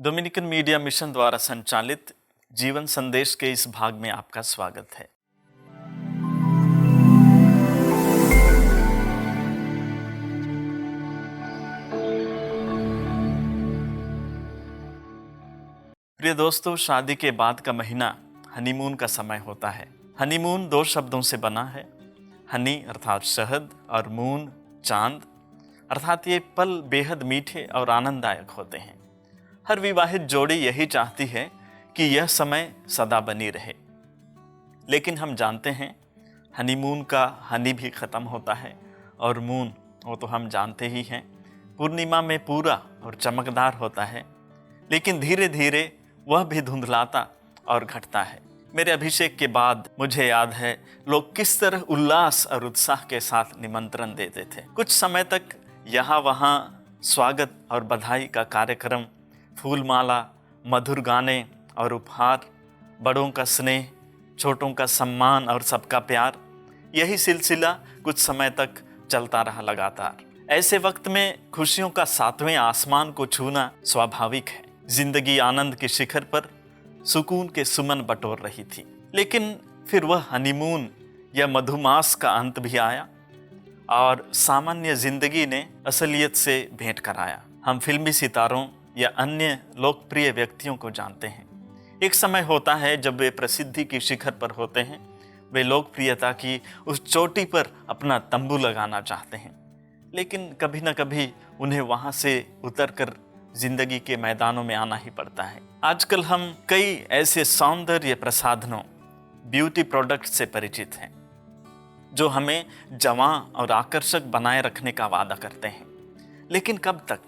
Dominican media mission द्वारा संचालित जीवन संदेश के इस भाग में आपका स्वागत है। प्रिय दोस्तों, शादी के बाद का महीना हनीमून का समय होता है। हनीमून दो शब्दों से बना है। हनी अर्थात शहद और मून चांद अर्थात ये पल बेहद मीठे और आनंददायक होते हैं। हर विवाहित जोड़ी यही चाहती है कि यह समय सदा बनी रहे। लेकिन हम जानते हैं हनीमून का हनी भी ख़त्म होता है और मून वो तो हम जानते ही हैं पूर्णिमा में पूरा और चमकदार होता है, लेकिन धीरे धीरे वह भी धुंधलाता और घटता है। मेरे अभिषेक के बाद मुझे याद है लोग किस तरह उल्लास और उत्साह के साथ निमंत्रण देते थे। कुछ समय तक यहाँ वहाँ स्वागत और बधाई का कार्यक्रम, फूलमाला, मधुर गाने और उपहार, बड़ों का स्नेह, छोटों का सम्मान और सबका प्यार, यही सिलसिला कुछ समय तक चलता रहा लगातार। ऐसे वक्त में खुशियों का सातवें आसमान को छूना स्वाभाविक है। जिंदगी आनंद के शिखर पर सुकून के सुमन बटोर रही थी। लेकिन फिर वह हनीमून या मधुमास का अंत भी आया और सामान्य जिंदगी ने असलियत से भेंट कराया। हम फिल्मी सितारों या अन्य लोकप्रिय व्यक्तियों को जानते हैं। एक समय होता है जब वे प्रसिद्धि की शिखर पर होते हैं। वे लोकप्रियता की उस चोटी पर अपना तंबू लगाना चाहते हैं, लेकिन कभी न कभी उन्हें वहां से उतरकर जिंदगी के मैदानों में आना ही पड़ता है। आजकल हम कई ऐसे सौंदर्य प्रसाधनों, ब्यूटी प्रोडक्ट से परिचित हैं जो हमें जवां और आकर्षक बनाए रखने का वादा करते हैं। लेकिन कब तक?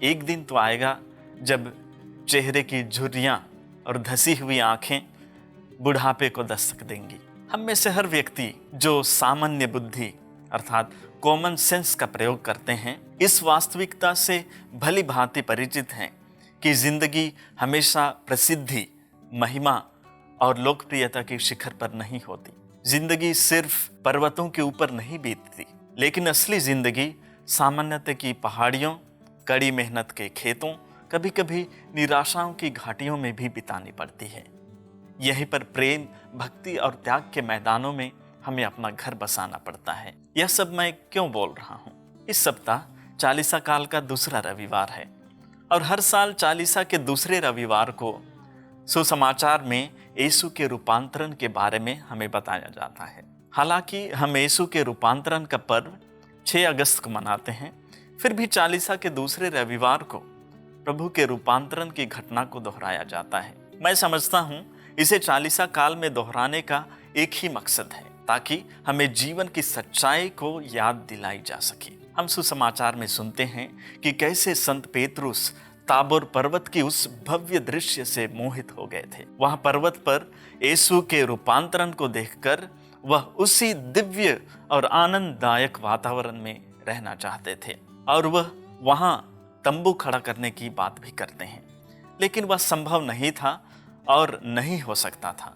एक दिन तो आएगा जब चेहरे की झुर्रियां और धसी हुई आंखें बुढ़ापे को दस्तक देंगी। हम में से हर व्यक्ति जो सामान्य बुद्धि अर्थात कॉमन सेंस का प्रयोग करते हैं, इस वास्तविकता से भली भांति परिचित हैं कि जिंदगी हमेशा प्रसिद्धि, महिमा और लोकप्रियता की शिखर पर नहीं होती। जिंदगी सिर्फ पर्वतों के ऊपर नहीं बीतती, लेकिन असली जिंदगी सामान्यता की पहाड़ियों, कड़ी मेहनत के खेतों, कभी कभी निराशाओं की घाटियों में भी बितानी पड़ती है। यहीं पर प्रेम, भक्ति और त्याग के मैदानों में हमें अपना घर बसाना पड़ता है। यह सब मैं क्यों बोल रहा हूँ? इस सप्ताह चालीसा काल का दूसरा रविवार है और हर साल चालीसा के दूसरे रविवार को सुसमाचार में यीशु के रूपांतरण के बारे में हमें बताया जाता है। हालांकि हम यीशु के रूपांतरण का पर्व 6 अगस्त को मनाते हैं, फिर भी चालीसा के दूसरे रविवार को प्रभु के रूपांतरण की घटना को दोहराया जाता है। मैं समझता हूँ इसे चालीसा काल में दोहराने का एक ही मकसद है, ताकि हमें जीवन की सच्चाई को याद दिलाई जा सके। हम सुसमाचार में सुनते हैं कि कैसे संत पेतरुस ताबोर पर्वत की उस भव्य दृश्य से मोहित हो गए थे। वह पर्वत पर यीशु के रूपांतरण को देखकर वह उसी दिव्य और आनंददायक वातावरण में रहना चाहते थे और वह वहां तंबू खड़ा करने की बात भी करते हैं, लेकिन वह संभव नहीं था और नहीं हो सकता था।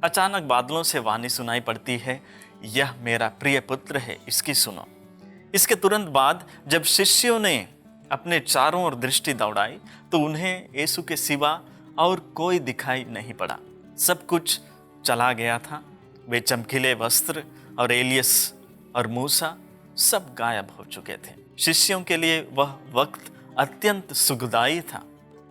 अचानक बादलों से वाणी सुनाई पड़ती है, यह मेरा प्रिय पुत्र है, इसकी सुनो। इसके तुरंत बाद जब शिष्यों ने अपने चारों ओर दृष्टि दौड़ाई तो उन्हें यीशु के सिवा और कोई दिखाई नहीं पड़ा। सब कुछ चला गया था। वे चमकीले वस्त्र और एलियस और मूसा सब गायब हो चुके थे। शिष्यों के लिए वह वक्त अत्यंत सुखदायी था,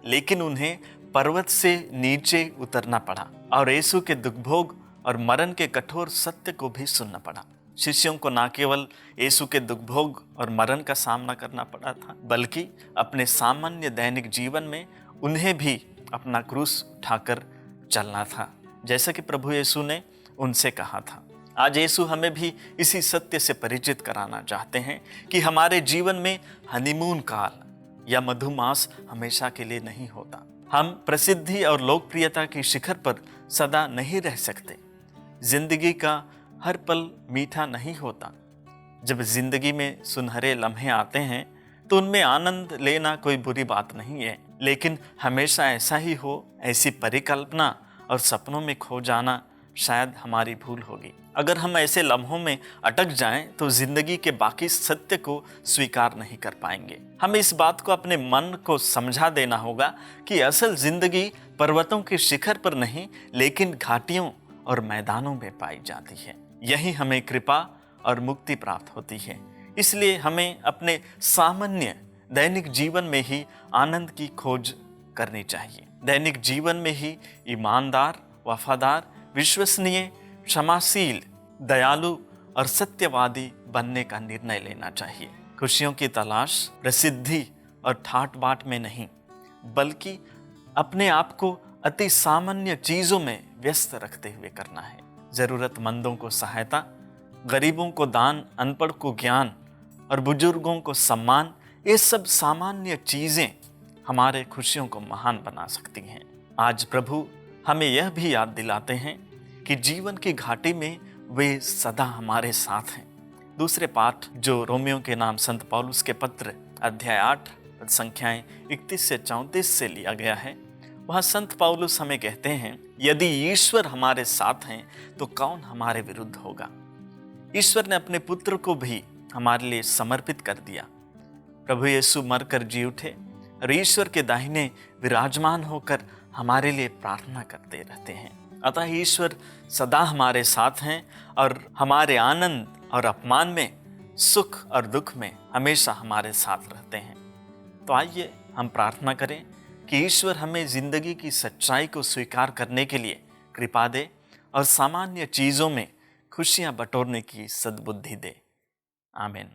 लेकिन उन्हें पर्वत से नीचे उतरना पड़ा और यीशु के दुखभोग और मरण के कठोर सत्य को भी सुनना पड़ा। शिष्यों को न केवल यीशु के दुखभोग और मरण का सामना करना पड़ा था, बल्कि अपने सामान्य दैनिक जीवन में उन्हें भी अपना क्रूस उठाकर चलना था, जैसा कि प्रभु यीशु ने उनसे कहा था। आज यीशु हमें भी इसी सत्य से परिचित कराना चाहते हैं कि हमारे जीवन में हनीमून काल या मधुमास हमेशा के लिए नहीं होता। हम प्रसिद्धि और लोकप्रियता की शिखर पर सदा नहीं रह सकते। जिंदगी का हर पल मीठा नहीं होता। जब जिंदगी में सुनहरे लम्हे आते हैं तो उनमें आनंद लेना कोई बुरी बात नहीं है, लेकिन हमेशा ऐसा ही हो, ऐसी परिकल्पना और सपनों में खो जाना शायद हमारी भूल होगी। अगर हम ऐसे लम्हों में अटक जाएं तो जिंदगी के बाकी सत्य को स्वीकार नहीं कर पाएंगे। हमें इस बात को अपने मन को समझा देना होगा कि असल जिंदगी पर्वतों के शिखर पर नहीं लेकिन घाटियों और मैदानों में पाई जाती है। यही हमें कृपा और मुक्ति प्राप्त होती है। इसलिए हमें अपने सामान्य दैनिक जीवन में ही आनंद की खोज करनी चाहिए। दैनिक जीवन में ही ईमानदार, वफादार, विश्वसनीय, क्षमाशील, दयालु और सत्यवादी बनने का निर्णय लेना चाहिए। खुशियों की तलाश प्रसिद्धि और ठाट बाट में नहीं, बल्कि अपने आप को अति सामान्य चीजों में व्यस्त रखते हुए करना है। जरूरतमंदों को सहायता, गरीबों को दान, अनपढ़ को ज्ञान और बुजुर्गों को सम्मान, ये सब सामान्य चीजें हमारे खुशियों को महान बना सकती हैं। आज प्रभु हमें यह भी याद दिलाते हैं कि जीवन की घाटी में वे सदा हमारे साथ हैं। दूसरे पाठ जो रोमियो के नाम संत पौलुस के पत्र अध्याय 8 संख्याएं 31 से 34 से लिया गया है। वहाँ संत पौलुस हमें कहते हैं, यदि ईश्वर हमारे साथ हैं तो कौन हमारे विरुद्ध होगा। ईश्वर ने अपने पुत्र को भी हमारे लिए समर्पित कर दिया। प्रभु यीशु मरकर जी उठे और ईश्वर के दाहिने विराजमान होकर हमारे लिए प्रार्थना करते रहते हैं। अतः ईश्वर सदा हमारे साथ हैं और हमारे आनंद और अपमान में, सुख और दुख में हमेशा हमारे साथ रहते हैं। तो आइए हम प्रार्थना करें कि ईश्वर हमें जिंदगी की सच्चाई को स्वीकार करने के लिए कृपा दे और सामान्य चीज़ों में खुशियां बटोरने की सद्बुद्धि दे। आमीन।